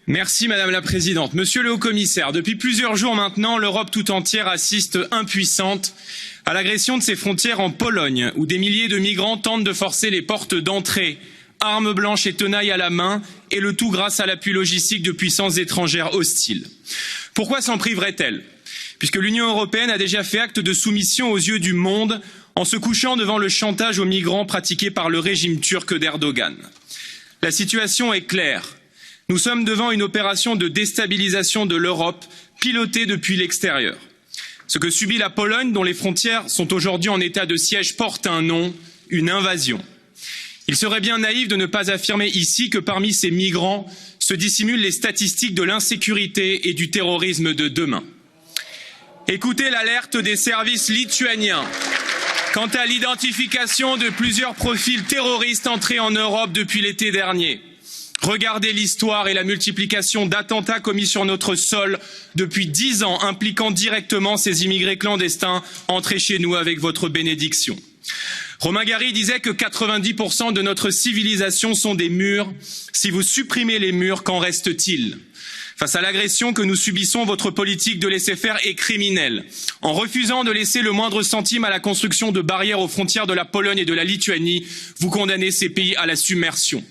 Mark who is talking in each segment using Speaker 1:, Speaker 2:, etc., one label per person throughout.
Speaker 1: Merci Madame la Présidente. Monsieur le Haut-Commissaire, depuis plusieurs jours maintenant, l'Europe tout entière assiste impuissante à l'agression de ses frontières en Pologne, où des milliers de migrants tentent de forcer les portes d'entrée, armes blanches et tenailles à la main, et le tout grâce à l'appui logistique de puissances étrangères hostiles. Pourquoi s'en priverait-elle? Puisque l'Union européenne a déjà fait acte de soumission aux yeux du monde en se couchant devant le chantage aux migrants pratiqué par le régime turc d'Erdogan. La situation est claire. Nous sommes devant une opération de déstabilisation de l'Europe, pilotée depuis l'extérieur. Ce que subit la Pologne, dont les frontières sont aujourd'hui en état de siège, porte un nom, une invasion. Il serait bien naïf de ne pas affirmer ici que parmi ces migrants se dissimulent les statistiques de l'insécurité et du terrorisme de demain. Écoutez l'alerte des services lituaniens quant à l'identification de plusieurs profils terroristes entrés en Europe depuis l'été dernier. Regardez l'histoire et la multiplication d'attentats commis sur notre sol depuis 10 ans, impliquant directement ces immigrés clandestins entrés chez nous avec votre bénédiction. Romain Gary disait que 90% de notre civilisation sont des murs. Si vous supprimez les murs, qu'en reste-t-il? Face à l'agression que nous subissons, votre politique de laisser-faire est criminelle. En refusant de laisser le moindre centime à la construction de barrières aux frontières de la Pologne et de la Lituanie, vous condamnez ces pays à la submersion.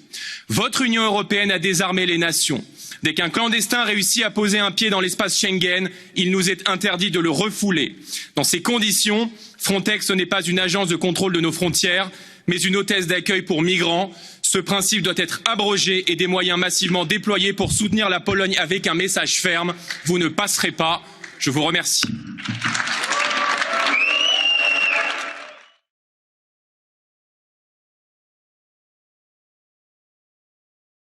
Speaker 1: Votre Union européenne a désarmé les nations. Dès qu'un clandestin réussit à poser un pied dans l'espace Schengen, il nous est interdit de le refouler. Dans ces conditions, Frontex n'est pas une agence de contrôle de nos frontières, mais une hôtesse d'accueil pour migrants. Ce principe doit être abrogé et des moyens massivement déployés pour soutenir la Pologne avec un message ferme. Vous ne passerez pas. Je vous remercie.